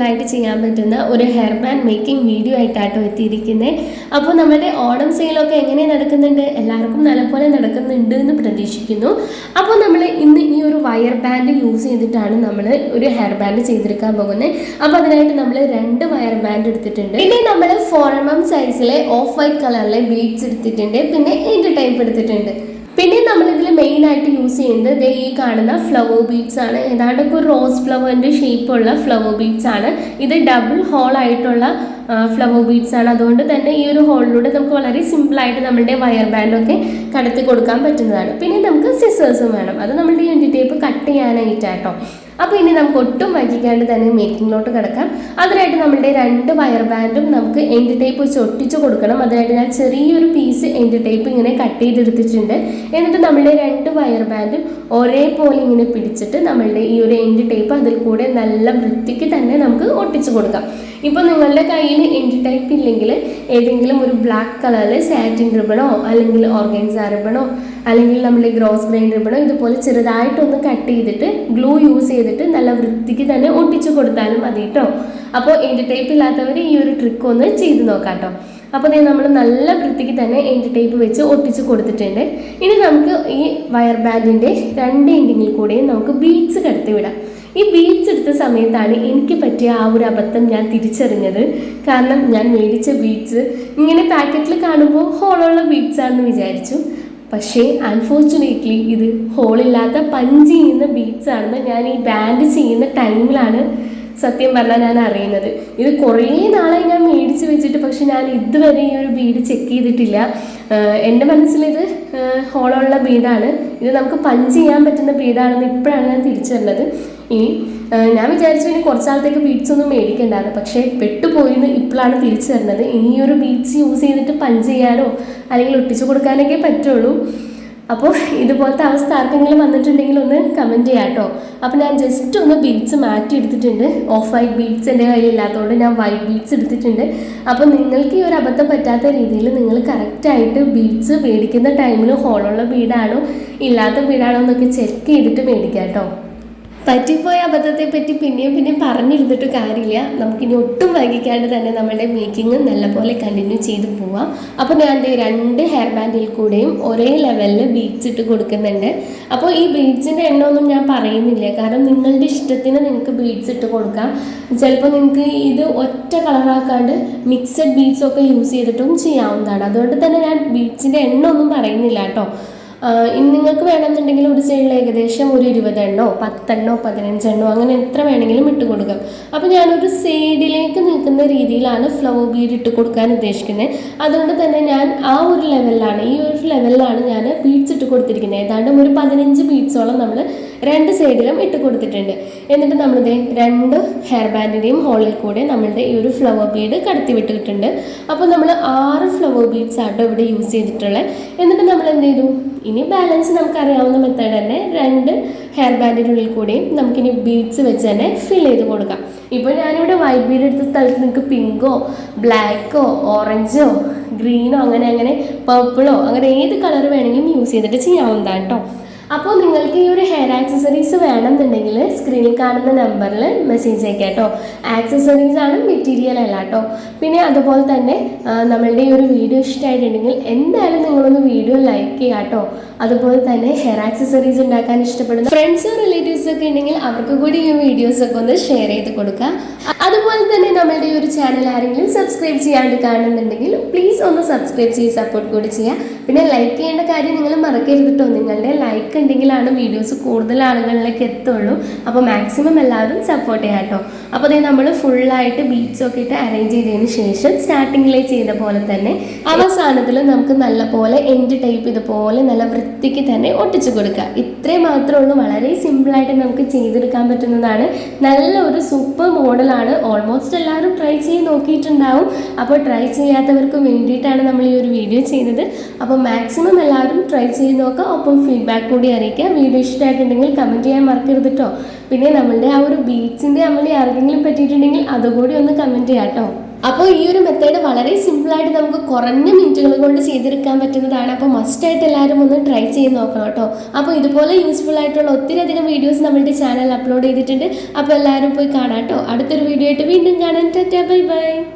സിമ്പിളായിട്ട് ചെയ്യാൻ പറ്റുന്ന ഒരു ഹെയർ ബാൻഡ് മേക്കിംഗ് വീഡിയോ ആയിട്ടാട്ടോ എത്തിയിരിക്കുന്നത്. അപ്പോൾ നമ്മുടെ ഓണം സെയിലൊക്കെ എങ്ങനെ നടക്കുന്നുണ്ട്? എല്ലാവർക്കും നല്ലപോലെ നടക്കുന്നുണ്ട് എന്ന് പ്രതീക്ഷിക്കുന്നു. അപ്പോൾ നമ്മൾ ഇന്ന് ഈ ഒരു വയർ ബാൻഡ് യൂസ് ചെയ്തിട്ടാണ് നമ്മൾ ഒരു ഹെയർ ബാൻഡ് ചെയ്തെടുക്കാൻ പോകുന്നത്. അപ്പോൾ അതിനായിട്ട് നമ്മൾ 2 വയർ ബാൻഡ് എടുത്തിട്ടുണ്ട്. പിന്നെ നമ്മൾ 4mm സൈസിലെ ഓഫ് വൈറ്റ് കളറിലെ ബീഡ്സ് എടുത്തിട്ടുണ്ട്. പിന്നെ എൻഡ് ടൈപ്പ് എടുത്തിട്ടുണ്ട്. പിന്നെ നമ്മളിതിൽ മെയിനായിട്ട് യൂസ് ചെയ്യുന്നത് ഈ കാണുന്ന ഫ്ലവർ ബീഡ്സ് ആണ്. ഏതാണ്ടൊക്കെ ഒരു റോസ് ഫ്ലവറിൻ്റെ ഷേപ്പുള്ള ഫ്ലവർ ബീഡ്സ് ആണ്. ഇത് ഡബിൾ ഹോൾ ആയിട്ടുള്ള ഫ്ലവർ ബീഡ്സ് ആണ്. അതുകൊണ്ട് തന്നെ ഈ ഒരു ഹോളിലൂടെ നമുക്ക് വളരെ സിമ്പിളായിട്ട് നമ്മുടെ വയർ ബാൻഡൊക്കെ കടത്തി കൊടുക്കാൻ പറ്റുന്നതാണ്. പിന്നെ നമുക്ക് സിസേഴ്സും വേണം. അത് നമ്മുടെ എൻഡ് ടേപ്പ് കട്ട് ചെയ്യാനായിട്ടാട്ടോ. അപ്പോൾ ഇനി നമുക്ക് ഒട്ടും വൈകിക്കാണ്ട് തന്നെ മേക്കിങ്ങിലോട്ട് കിടക്കാം. അതിനായിട്ട് നമ്മളുടെ 2 വയർ ബാൻഡും നമുക്ക് എൻഡ് ടേപ്പ് വെച്ച് ഒട്ടിച്ച് കൊടുക്കണം. അതിനായിട്ട് ഞാൻ ചെറിയൊരു പീസ് എൻഡ് ടേപ്പ് ഇങ്ങനെ കട്ട് ചെയ്തെടുത്തിട്ടുണ്ട്. എന്നിട്ട് നമ്മളുടെ 2 വയർ ബാൻഡും ഒരേപോലെ ഇങ്ങനെ പിടിച്ചിട്ട് നമ്മളുടെ ഈ ഒരു എൻഡ് ടേപ്പ് അതിൽ കൂടെ നല്ല വൃത്തിക്ക് തന്നെ നമുക്ക് ഒട്ടിച്ച് കൊടുക്കാം. ഇപ്പോൾ നിങ്ങളുടെ കയ്യിൽ എൻഡ് ടൈപ്പ് ഇല്ലെങ്കിൽ ഏതെങ്കിലും ഒരു ബ്ലാക്ക് കളറിൽ സാറ്റിൻ റിബണോ അല്ലെങ്കിൽ ഓർഗൻസ റിബണോ അല്ലെങ്കിൽ നമ്മുടെ ഗ്രോസ് ഗ്രെയിൻ റിബണോ ഇതുപോലെ ചെറുതായിട്ടൊന്ന് കട്ട് ചെയ്തിട്ട് ഗ്ലൂ യൂസ് ചെയ്തിട്ട് നല്ല വൃത്തിക്ക് തന്നെ ഒട്ടിച്ചു കൊടുത്താലും മതി കേട്ടോ. അപ്പോൾ എൻഡ് ടൈപ്പ് ഇല്ലാത്തവർ ഈ ഒരു ട്രിക്ക് ഒന്ന് ചെയ്ത് നോക്കാം കേട്ടോ. അപ്പോൾ നമ്മൾ നല്ല വൃത്തിക്ക് തന്നെ എൻഡ് ടേപ്പ് വെച്ച് ഒട്ടിച്ച് കൊടുത്തിട്ടുണ്ട്. ഇനി നമുക്ക് ഈ വയർ ബാൻഡിൻ്റെ 2 എൻഡിങ്ങിൽ കൂടെയും നമുക്ക് ബീഡ്സ് കടത്തി വിടാം. ഈ ബീഡ്സ് എടുത്ത സമയത്താണ് എനിക്ക് പറ്റിയ ആ ഒരു അബദ്ധം ഞാൻ തിരിച്ചറിഞ്ഞത്. കാരണം ഞാൻ മേടിച്ച ബീഡ്സ് ഇങ്ങനെ പാക്കറ്റിൽ കാണുമ്പോൾ ഹോളുള്ള ബീഡ്സ് ആണെന്ന് വിചാരിച്ചു. പക്ഷേ അൺഫോർച്ചുനേറ്റ്ലി ഇത് ഹോളില്ലാത്ത പഞ്ച് ചെയ്യുന്ന ബീഡ്സ് ആണെന്ന് ഞാൻ ഈ ബാൻഡ് ചെയ്യുന്ന ടൈമിലാണ് സത്യം പറഞ്ഞാൽ ഞാൻ അറിയുന്നത്. ഇത് കുറേ നാളായി ഞാൻ മേടിച്ച് വെച്ചിട്ട്, പക്ഷെ ഞാൻ ഇതുവരെ ഈ ഒരു ബീഡ് ചെക്ക് ചെയ്തിട്ടില്ല. എൻ്റെ മനസ്സിലിത് ഹോളുള്ള ബീഡാണ്. ഇത് നമുക്ക് പഞ്ച് ചെയ്യാൻ പറ്റുന്ന ബീഡാണെന്ന് ഇപ്പോഴാണ് ഞാൻ തിരിച്ചറിഞ്ഞത്. ഇനി ഞാൻ വിചാരിച്ചു ഇനി കുറച്ച് നാളത്തേക്ക് ബീഡ്സ് ഒന്നും മേടിക്കണ്ടായിരുന്നു. പക്ഷേ പെട്ടുപോയിന്ന് ഇപ്പോഴാണ് തിരിച്ചറിഞ്ഞത്. ഇനി ഈ ഒരു ബീഡ്സ് യൂസ് ചെയ്തിട്ട് പഞ്ച് ചെയ്യാനോ അല്ലെങ്കിൽ ഒട്ടിച്ചു കൊടുക്കാനൊക്കെ പറ്റുള്ളൂ. അപ്പോൾ ഇതുപോലത്തെ അവസ്ഥ ആർക്കെങ്കിലും വന്നിട്ടുണ്ടെങ്കിൽ ഒന്ന് കമൻറ്റ് ചെയ്യാം കേട്ടോ. അപ്പോൾ ഞാൻ ജസ്റ്റ് ഒന്ന് ബീഡ്സ് മാറ്റി എടുത്തിട്ടുണ്ട്. ഓഫ് വൈറ്റ് ബീഡ്സ് എൻ്റെ കയ്യിലില്ലാത്തതുകൊണ്ട് ഞാൻ വൈറ്റ് ബീഡ്സ് എടുത്തിട്ടുണ്ട്. അപ്പോൾ നിങ്ങൾക്ക് ഈ ഒരു അബദ്ധം പറ്റാത്ത രീതിയിൽ നിങ്ങൾ കറക്റ്റായിട്ട് ബീഡ്സ് മേടിക്കുന്ന ടൈമിൽ ഹോളുള്ള ബീഡാണോ ഇല്ലാത്ത ബീഡാണോ എന്നൊക്കെ ചെക്ക് ചെയ്തിട്ട് മേടിക്കാം കേട്ടോ. പറ്റിപ്പോയ അബദ്ധത്തെ പറ്റി പിന്നെയും പറഞ്ഞിരുന്നിട്ട് കാര്യമില്ല. നമുക്കിനി ഒട്ടും വൈകിക്കാണ്ട് തന്നെ നമ്മുടെ മേക്കിംഗ് നല്ലപോലെ കണ്ടിന്യൂ ചെയ്ത് പോവാം. അപ്പോൾ ഞാൻ 2 ഹെയർ ബാൻഡിൽ കൂടെയും ഒരേ ലെവലിൽ ബീഡ്സ് ഇട്ട് കൊടുക്കുന്നുണ്ട്. അപ്പോൾ ഈ ബീഡ്സിൻ്റെ എണ്ണമൊന്നും ഞാൻ പറയുന്നില്ല. കാരണം നിങ്ങളുടെ ഇഷ്ടത്തിന് നിങ്ങൾക്ക് ബീഡ്സ് ഇട്ട് കൊടുക്കാം. ചിലപ്പോൾ നിങ്ങൾക്ക് ഇത് ഒറ്റ കളറാക്കാണ്ട് മിക്സഡ് ബീഡ്സൊക്കെ യൂസ് ചെയ്തിട്ടും ചെയ്യാവുന്നതാണ്. അതുകൊണ്ട് തന്നെ ഞാൻ ബീഡ്സിൻ്റെ എണ്ണമൊന്നും പറയുന്നില്ല കേട്ടോ. ഇനി നിങ്ങൾക്ക് വേണമെന്നുണ്ടെങ്കിൽ ഒരു സൈഡിൽ ഏകദേശം ഒരു 20 എണ്ണോ 10 എണ്ണോ 15 എണ്ണോ അങ്ങനെ എത്ര വേണമെങ്കിലും ഇട്ട് കൊടുക്കാം. അപ്പോൾ ഞാനൊരു സൈഡിലേക്ക് നിൽക്കുന്ന രീതിയിലാണ് ഫ്ലവർ ബീഡ് ഇട്ട് കൊടുക്കാൻ ഉദ്ദേശിക്കുന്നത്. അതുകൊണ്ട് തന്നെ ഞാൻ ഈ ഒരു ലെവലിലാണ് ഞാൻ ബീഡ്സ് ഇട്ട് കൊടുത്തിരിക്കുന്നത്. ഏതാണ്ട് ഒരു 15 ബീഡ്സോളം നമ്മൾ 2 സൈഡിലും ഇട്ട് കൊടുത്തിട്ടുണ്ട്. എന്നിട്ട് നമ്മളിത് 2 ഹെയർ ബാൻഡിൻ്റെയും ഹോളിൽ കൂടെ നമ്മളുടെ ഈ ഒരു ഫ്ലവർ ബീഡ് കടത്തി വിട്ടിട്ടുണ്ട്. അപ്പോൾ നമ്മൾ 6 ഫ്ലവർ ബീഡ്സ് ആട്ടോ ഇവിടെ യൂസ് ചെയ്തിട്ടുള്ളത്. എന്നിട്ട് നമ്മൾ എന്ത് ചെയ്തു, ഇനി ബാലൻസ് നമുക്കറിയാവുന്ന മെത്തേഡ് തന്നെ 2 ഹെയർ ബാൻഡിനുള്ളിൽ കൂടെയും നമുക്കിനി ബീഡ്സ് വെച്ച് തന്നെ ഫിൽ ചെയ്ത് കൊടുക്കാം. ഇപ്പോൾ ഞാനിവിടെ വൈറ്റ് ബീഡ് എടുത്ത സ്ഥലത്ത് നിങ്ങൾക്ക് പിങ്കോ ബ്ലാക്കോ ഓറഞ്ചോ ഗ്രീനോ അങ്ങനെ പർപ്പിളോ അങ്ങനെ ഏത് കളർ വേണമെങ്കിലും യൂസ് ചെയ്തിട്ട് ചെയ്യാവുന്നതാണ് കേട്ടോ. അപ്പോൾ നിങ്ങൾക്ക് ഈ ഒരു ഹെയർ ആക്സസറീസ് വേണമെന്നുണ്ടെങ്കിൽ സ്ക്രീനിൽ കാണുന്ന നമ്പറിൽ മെസ്സേജ് അയക്കാം കേട്ടോ. ആക്സസറീസ് ആണ്, മെറ്റീരിയൽ അല്ല കേട്ടോ. പിന്നെ അതുപോലെ തന്നെ നമ്മളുടെ ഈ ഒരു വീഡിയോ ഇഷ്ടമായിട്ടുണ്ടെങ്കിൽ എന്തായാലും നിങ്ങളൊന്ന് വീഡിയോ ലൈക്ക് ചെയ്യാം കേട്ടോ. അതുപോലെ തന്നെ ഹെയർ ആക്സസറീസ് ഉണ്ടാക്കാൻ ഇഷ്ടപ്പെടുന്ന ഫ്രണ്ട്സോ റിലേറ്റീവ്സോ ഒക്കെ ഉണ്ടെങ്കിൽ അവർക്ക് കൂടി ഈ വീഡിയോസൊക്കെ ഒന്ന് ഷെയർ ചെയ്ത് കൊടുക്കുക. അതുപോലെ തന്നെ നമ്മളുടെ ഈ ഒരു ചാനൽ ആരെങ്കിലും സബ്സ്ക്രൈബ് ചെയ്യാണ്ട് കാണുന്നുണ്ടെങ്കിൽ പ്ലീസ് ഒന്ന് സബ്സ്ക്രൈബ് ചെയ്ത് സപ്പോർട്ട് കൂടി ചെയ്യാം. പിന്നെ ലൈക്ക് ചെയ്യേണ്ട കാര്യം നിങ്ങൾ മറക്കരുത് കേട്ടോ. നിങ്ങളുടെ ലൈക്ക് ഉണ്ടെങ്കിലാണ് വീഡിയോസ് കൂടുതൽ ആളുകളിലേക്ക് എത്തുള്ളൂ. അപ്പോൾ മാക്സിമം എല്ലാവരും സപ്പോർട്ട് ചെയ്യാം കേട്ടോ. അപ്പോൾ അതേ നമ്മൾ ഫുള്ളായിട്ട് ബീഡ്സൊക്കെ ഇട്ട് അറേഞ്ച് ചെയ്തതിന് ശേഷം സ്റ്റാർട്ടിങ്ങിലേ ചെയ്ത പോലെ തന്നെ അവസാനത്തിൽ നമുക്ക് നല്ല പോലെ എൻഡ് ടൈപ്പ് ഇതുപോലെ നല്ല വൃത്തിക്ക് തന്നെ ഒട്ടിച്ചു കൊടുക്കുക. ഇത്രയും മാത്രമേ ഉള്ളൂ. വളരെ സിമ്പിളായിട്ട് നമുക്ക് ചെയ്തെടുക്കാൻ പറ്റുന്നതാണ്. നല്ലൊരു സൂപ്പർ മോഡലാണ്. ഓൾമോസ്റ്റ് എല്ലാവരും ട്രൈ ചെയ്ത് നോക്കിയിട്ടുണ്ടാവും. അപ്പോൾ ട്രൈ ചെയ്യാത്തവർക്ക് വേണ്ടിയിട്ടാണ് നമ്മൾ ഈ ഒരു വീഡിയോ ചെയ്യുന്നത്. അപ്പോൾ മാക്സിമം എല്ലാവരും ട്രൈ ചെയ്ത് നോക്കുക. ഒപ്പം ഫീഡ്ബാക്ക് കൂടി അറിയിക്കുക. വീഡിയോ ഇഷ്ടമായിട്ടുണ്ടെങ്കിൽ കമൻറ്റ് ചെയ്യാൻ മറക്കരുത് കേട്ടോ. പിന്നെ നമ്മളുടെ ആ ഒരു ബീഡ്സിൻ്റെ ആർക്കെങ്കിലും പറ്റിയിട്ടുണ്ടെങ്കിൽ അതുകൂടി ഒന്ന് കമൻറ്റ് ചെയ്യാം കേട്ടോ. അപ്പോൾ ഈ ഒരു മെത്തേഡ് വളരെ സിമ്പിളായിട്ട് നമുക്ക് കുറഞ്ഞ മിനിറ്റുകൾ കൊണ്ട് ചെയ്തെടുക്കാൻ പറ്റുന്നതാണ്. അപ്പോൾ മസ്റ്റായിട്ട് എല്ലാവരും ഒന്ന് ട്രൈ ചെയ്ത് നോക്കണം കേട്ടോ. അപ്പോൾ ഇതുപോലെ യൂസ്ഫുൾ ആയിട്ടുള്ള ഒത്തിരി അധികം വീഡിയോസ് നമ്മുടെ ചാനൽ അപ്ലോഡ് ചെയ്തിട്ടുണ്ട്. അപ്പോൾ എല്ലാവരും പോയി കാണാം കേട്ടോ. അടുത്തൊരു വീഡിയോ ആയിട്ട് വീണ്ടും കാണാൻ. Tata, bye bye.